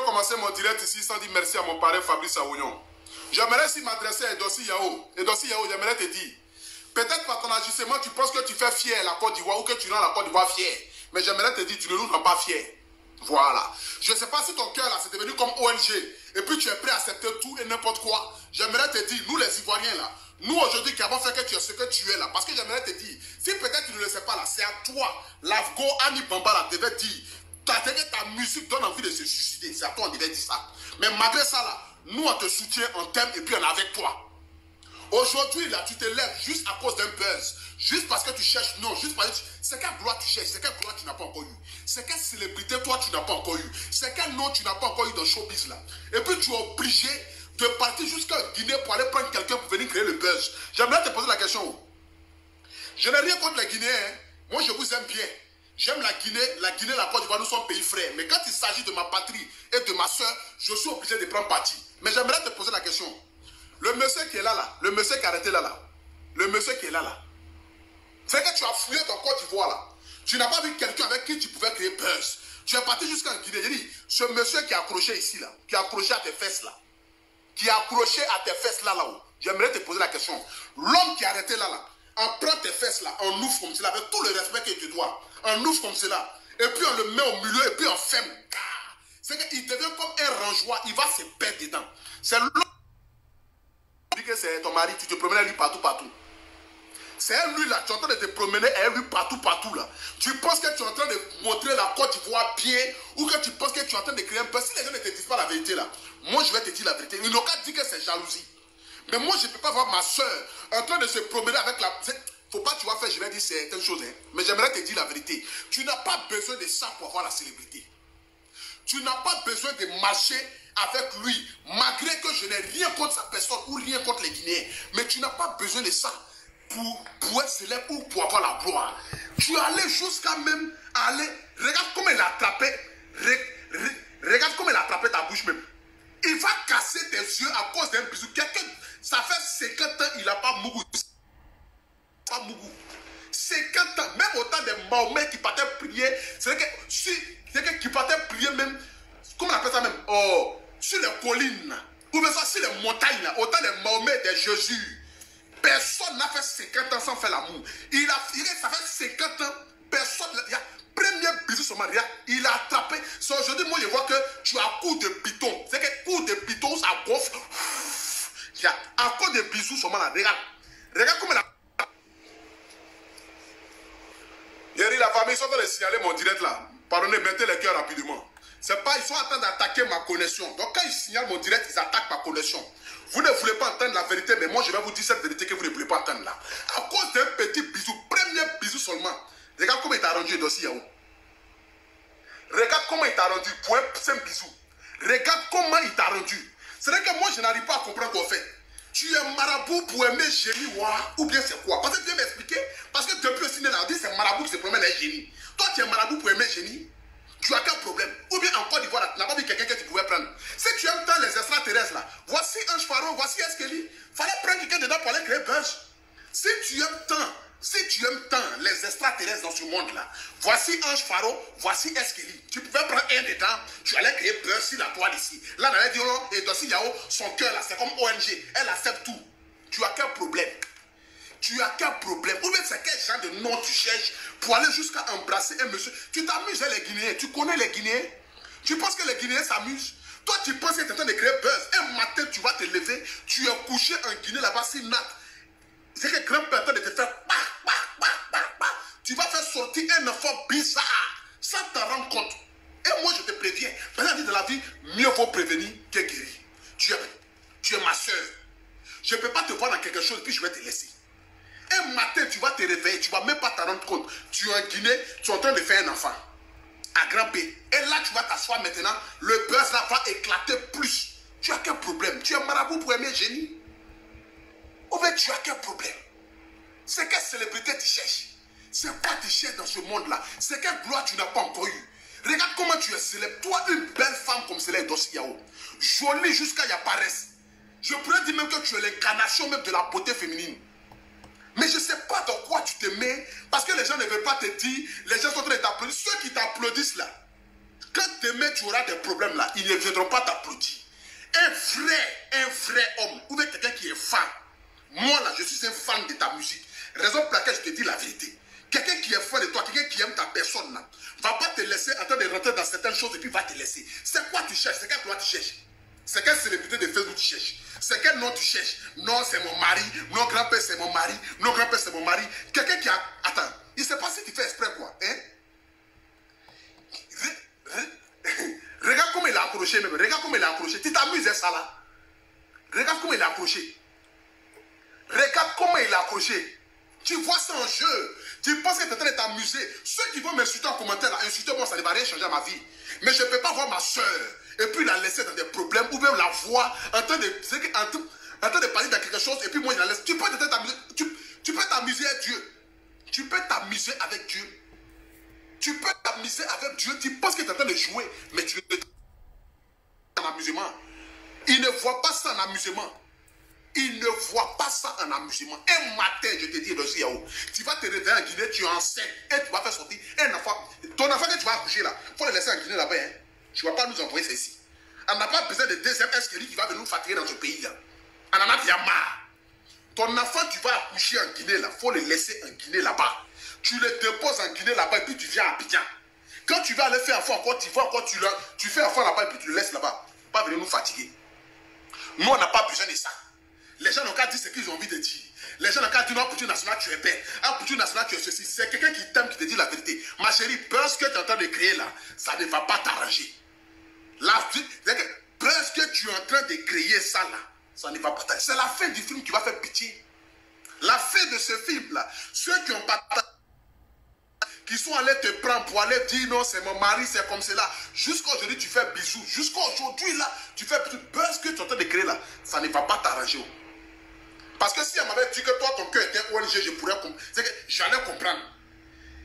commencer mon direct ici sans dire merci à mon parrain Fabrice Aounion. J'aimerais aussi m'adresser à Edossi Yao. Edossi Yao, j'aimerais te dire, peut-être par ton agissement, tu penses que tu fais fier la Côte d'Ivoire ou que tu rends la Côte d'Ivoire fière. Mais j'aimerais te dire, tu ne nous rends pas fiers. Voilà. Je ne sais pas si ton cœur là, c'est devenu comme ONG et puis tu es prêt à accepter tout et n'importe quoi. J'aimerais te dire, nous les Ivoiriens là, nous aujourd'hui qui avons fait que tu es ce que tu es là, parce que j'aimerais te dire, si peut-être tu ne le sais pas là, c'est à toi, l'Afgo Annie Bamba là, devait dire, ta musique donne envie de se suicider, c'est à toi on devait dire ça. Mais malgré ça là, nous on te soutient, on t'aime et puis on est avec toi. Aujourd'hui, là, tu te lèves juste à cause d'un buzz. Juste parce que tu cherches, non, juste parce que c'est quelle gloire tu cherches, c'est quelle gloire tu n'as pas encore eu. C'est quelle célébrité toi tu n'as pas encore eu. C'est quel nom tu n'as pas encore eu dans le showbiz là. Et puis tu es obligé de partir jusqu'à Guinée pour aller prendre quelqu'un pour venir créer le buzz. J'aimerais te poser la question. Je n'ai rien contre les Guinéens. Hein. Moi, je vous aime bien. J'aime la Guinée, la Côte d'Ivoire, nous sommes pays frères. Mais quand il s'agit de ma patrie et de ma soeur, je suis obligé de prendre parti. Mais j'aimerais te poser la question. Le monsieur qui est là, le monsieur qui a arrêté là, le monsieur qui est là, c'est que tu as fouillé ton Côte d'Ivoire là. Tu n'as pas vu quelqu'un avec qui tu pouvais créer buzz. Tu es parti jusqu'en Guinée. J'ai dit, ce monsieur qui est accroché ici là, qui est accroché à tes fesses là, qui est accroché à tes fesses là-haut, j'aimerais te poser la question. L'homme qui est arrêté là, on prend tes fesses là, on ouvre comme cela, avec tout le respect que tu dois, on ouvre comme cela, et puis on le met au milieu, et puis on ferme. C'est qu'il devient comme un rangeois, il va se perdre dedans. C'est l'homme. Que c'est ton mari, tu te promènes lui partout. C'est lui là, tu es en train de te promener avec lui partout là. Tu penses que tu es en train de montrer la Côte d'Ivoire bien ou que tu penses que tu es en train de créer un peu. Si les gens ne te disent pas la vérité là, moi je vais te dire la vérité. Ils n'ont qu'à dire que c'est jalousie. Mais moi je ne peux pas voir ma soeur en train de se promener avec la... Faut pas que tu vas faire, je vais dire certaines choses. Hein. Mais j'aimerais te dire la vérité. Tu n'as pas besoin de ça pour avoir la célébrité. Tu n'as pas besoin de marcher avec lui, malgré que je n'ai rien contre sa personne ou rien contre les Guinéens. Mais tu n'as pas besoin de ça pour être célèbre ou pour avoir la gloire. Tu es allé jusqu'à même aller... Regarde comment il a attrapé... Regarde comment il a attrapé ta bouche même. Il va casser tes yeux à cause d'un bisou. Quelqu'un, ça fait 50 ans, il n'a pas mougou. Pas mougou. 50 ans, même autant de Mahomet qui partait prier, c'est que qui partait prier même, comment on appelle ça même, sur les collines, ou bien ça sur les montagnes, autant de Mahomet, de Jésus. Personne n'a fait 50 ans sans faire l'amour. Ça fait 50 ans, personne, il y a premier bisou sur Maria, il a attrapé. Aujourd'hui, moi je vois que tu as coup de piton. C'est que coup de piton, ça gonfle. À cause de bisous sur Maria, regarde comment elle a... Hier, la famille, ils sont en train de signaler mon direct là. Pardonnez, mettez les cœurs rapidement. C'est pas, ils sont en train d'attaquer ma connexion. Donc quand ils signalent mon direct, ils attaquent ma connexion. Vous ne voulez pas entendre la vérité, mais moi je vais vous dire cette vérité que vous ne voulez pas entendre là. À cause d'un petit bisou, premier bisou seulement. Regarde comment il t'a rendu Edossi Yao. Regarde comment il t'a rendu pour un simple bisou. Regarde comment il t'a rendu. C'est vrai que moi je n'arrive pas à comprendre quoi faire. Tu es marabout pour aimer génie ou bien c'est quoi? Parce que tu viens m'expliquer. Parce que depuis le cinéma, on dit c'est marabout qui se promène avec génie. Toi tu es marabout pour aimer génie. Tu as quel problème? Ou bien en Côte d'Ivoire, tu n'as pas vu quelqu'un que tu pouvais prendre. Si tu aimes tant les extraterrestres là, voici Ange Pharaon, voici Eskeli. Fallait prendre quelqu'un dedans pour aller créer buzz. Si tu aimes tant les extraterrestres dans ce monde là, voici Ange Pharaon, voici Eskeli. Tu pouvais prendre un dedans, tu allais créer buzz sur la toile ici. Là, on allait dire non, et Edossi Yao, son cœur là, c'est comme ONG, elle accepte tout. Tu as quel problème? Tu as quel problème? Ou bien c'est quel genre de nom tu cherches pour aller jusqu'à embrasser un monsieur? Tu t'amuses avec les Guinéens, tu connais les Guinéens? Tu penses que les Guinéens s'amusent? Toi tu penses que tu es en train de créer buzz. Un matin tu vas te lever, tu es couché en Guinée là-bas, c'est nat. C'est que grand-père de te faire tu vas faire sortir un enfant bizarre sans t'en rendre compte. Et moi je te préviens, dans la vie, mieux vaut prévenir que guérir. Tu es ma soeur. Je ne peux pas te voir dans quelque chose puis je vais te laisser. Un matin, tu vas te réveiller, tu ne vas même pas t'en rendre compte. Tu es en Guinée, tu es en train de faire un enfant. À grand P. Et là, tu vas t'asseoir maintenant, le buzz là va éclater plus. Tu as quel problème? Tu es marabout pour aimer génie? Ou bien tu as quel problème? C'est quelle célébrité tu cherches? C'est quoi tu cherches dans ce monde-là? C'est quelle gloire tu n'as pas encore eu? Regarde comment tu es célèbre. Toi, une belle femme comme celle-là, Edossi Yao. Jolie jusqu'à y apparaisse. Je pourrais dire même que tu es l'incarnation même de la beauté féminine. Mais je ne sais pas dans quoi tu te mets, parce que les gens ne veulent pas te dire, les gens sont en train de t'applaudir. Ceux qui t'applaudissent là, Quand demain tu auras des problèmes là, ils ne viendront pas t'applaudir. Un vrai homme, ou bien quelqu'un qui est fan. Moi là, je suis un fan de ta musique. Raison pour laquelle je te dis la vérité. Quelqu'un qui est fan de toi, quelqu'un qui aime ta personne là, va pas te laisser en train de rentrer dans certaines choses et puis va te laisser. C'est quoi tu cherches? C'est quel droit tu cherches? C'est quelle célébrité de Facebook tu cherches? C'est quel nom tu cherches? Non, c'est mon mari. Non, grand-père, c'est mon mari. Non, grand-père, c'est mon mari. Quelqu'un qui a... Attends, il ne sait pas si tu fais exprès quoi. Hein? Regarde comment il a accroché même. Regarde comment il a accroché. Tu t'amuses ça là? Regarde comment il a accroché. Regarde comment il a accroché. Tu vois ça en jeu. Tu penses que tu es en train de t'amuser. Ceux qui vont m'insulter en commentaire, là, insulter-moi, ça ne va rien changer à ma vie. Mais je ne peux pas voir ma soeur et puis la laisser dans des problèmes ou même la voir en train de parler de quelque chose et puis moi je la laisse. Tu peux t'amuser. Tu peux t'amuser avec Dieu. Tu peux t'amuser avec Dieu. Tu peux t'amuser avec Dieu. Tu penses que tu es en train de jouer, mais tu ne en amusement. Il ne voit pas ça en amusement. Il ne voit pas ça en amusement. Un matin, je te dis, tu vas te réveiller en Guinée, tu es enceinte et tu vas faire sortir un enfant. Ton enfant que tu vas accoucher là, il faut le laisser en Guinée là-bas. Hein. Tu ne vas pas nous envoyer ça ici. On n'a pas besoin de deuxième escalier qui va venir nous fatiguer dans ce pays là. On en a bien marre. Ton enfant, tu vas accoucher en Guinée là, il faut le laisser en Guinée là-bas. Tu le déposes en Guinée là-bas et puis tu viens à Abidjan. Quand tu vas aller faire enfant encore, tu vois encore, tu fais enfant là-bas et puis tu le laisses là-bas. Pas venir nous fatiguer. Nous, on n'a pas besoin de ça. Les gens n'ont qu'à dire ce qu'ils ont envie de dire. Les gens n'ont qu'à dire non, pour Dieu national, tu es belle. Ah, pour Dieu national, tu es ceci. C'est quelqu'un qui t'aime, qui te dit la vérité. Ma chérie, parce que tu es en train de créer là, ça ne va pas t'arranger. Parce que tu es en train de créer ça là, ça ne va pas t'arranger. C'est la fin du film qui va faire pitié. La fin de ce film là, ceux qui ont pas... qui sont allés te prendre pour aller dire non, c'est mon mari, c'est comme cela. Jusqu'à aujourd'hui, tu fais bisous. Jusqu'à aujourd'hui là, tu fais bisous. Parce que tu es en train de créer là, ça ne va pas t'arranger. Parce que si on m'avait dit que toi, ton cœur était ONG, je pourrais comprendre. C'est que j'allais comprendre.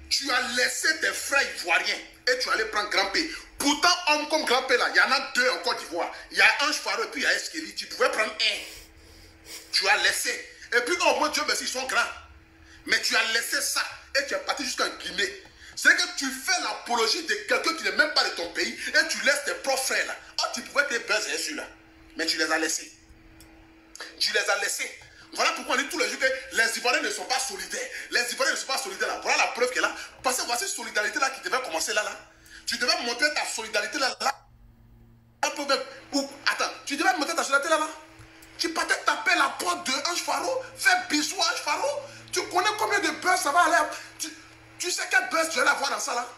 Tu as laissé tes frères ivoiriens et tu allais prendre Grand P. Pourtant, homme comme Grand P, là, il y en a deux en Côte d'Ivoire. Il y a Ange Faro et puis il y a Esqueli. Tu pouvais prendre un. Tu as laissé. Et puis, oh mon Dieu, merci, ils sont grands. Mais tu as laissé ça et tu es parti jusqu'en Guinée. C'est que tu fais l'apologie de quelqu'un qui n'est même pas de ton pays et tu laisses tes propres frères là. Oh, tu pouvais te baiser celui-là. Mais tu les as laissés. Tu les as laissés. Voilà pourquoi on dit tous les jours que les Ivoiriens ne sont pas solidaires. Les Ivoiriens ne sont pas solidaires là. Voilà la preuve qu'elle est là. Parce que voici cette solidarité là qui devait commencer là. Tu devais montrer ta solidarité là. Attends, tu devais montrer ta solidarité là. Tu partais taper la porte de Ange Faro, faire bisous à Ange Faro. Tu connais combien de buzz ça va aller. Tu sais quel buzz tu allais avoir dans ça là.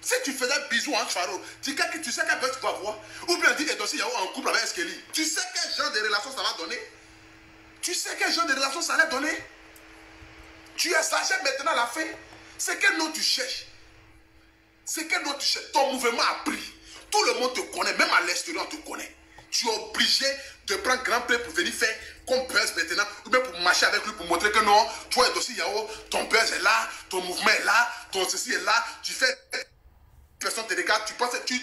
Si tu faisais bisous à Ange Faro, tu sais quel buzz tu vas avoir. Ou bien dit Edossi Yao en couple avec Esqueli. Tu sais quel genre de relation ça va donner. Tu sais quel genre de relation ça allait donner. Tu es sage maintenant à la fin. C'est quel nom tu cherches. C'est quel nom tu cherches. Ton mouvement a pris. Tout le monde te connaît. Même à l'extérieur on te connaît. Tu es obligé de prendre Grand Prix pour venir faire comme buzz maintenant. Ou bien pour marcher avec lui pour montrer que non. Toi et aussi Yao, ton buzz est là. Ton mouvement est là. Ton ceci est là. Tu fais... Personne te regarde. Tu penses que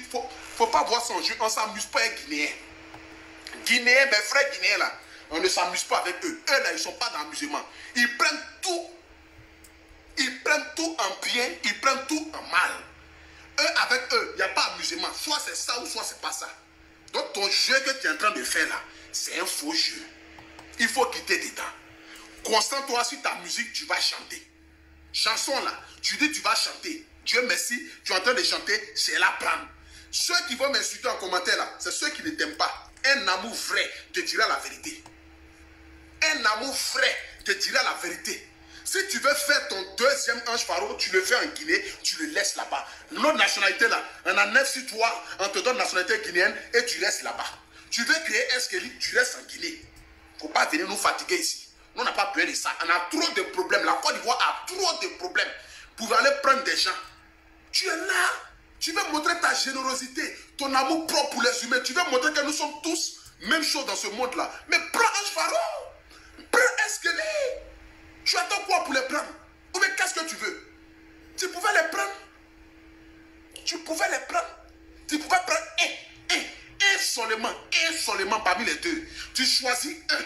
faut pas voir son jeu. On ne s'amuse pas avec Guinéens. Guinéens, mes frères Guinéens là. On ne s'amuse pas avec eux. Eux là, ils ne sont pas dans l'amusement. Ils prennent tout. Ils prennent tout en bien. Ils prennent tout en mal. Eux, avec eux, il n'y a pas d'amusement. Soit c'est ça ou soit c'est pas ça. Donc ton jeu que tu es en train de faire là, c'est un faux jeu. Il faut quitter dedans. Concentre-toi sur ta musique, tu vas chanter. Chanson là, tu dis tu vas chanter. Dieu merci, tu es en train de chanter, c'est la prendre. Ceux qui vont m'insulter en commentaire là, c'est ceux qui ne t'aiment pas. Un amour vrai te dira la vérité. Un amour vrai te dira la vérité. Si tu veux faire ton deuxième Ange Faro, tu le fais en Guinée, tu le laisses là-bas. Notre nationalité là, on a 9 sur toi, on te donne nationalité guinéenne et tu restes là-bas. Tu veux créer Esqueli, tu restes en Guinée. Il ne faut pas venir nous fatiguer ici. Nous, on n'a pas besoin de ça. On a trop de problèmes. La Côte d'Ivoire a trop de problèmes pour aller prendre des gens. Tu es là. Tu veux montrer ta générosité, ton amour propre pour les humains. Tu veux montrer que nous sommes tous même chose dans ce monde-là. Mais prends Ange Faro. Prends Esqueli. Tu attends quoi pour les prendre? Ou bien qu'est-ce que tu veux? Tu pouvais les prendre. Tu pouvais les prendre. Tu pouvais prendre un seulement parmi les deux. Tu choisis un.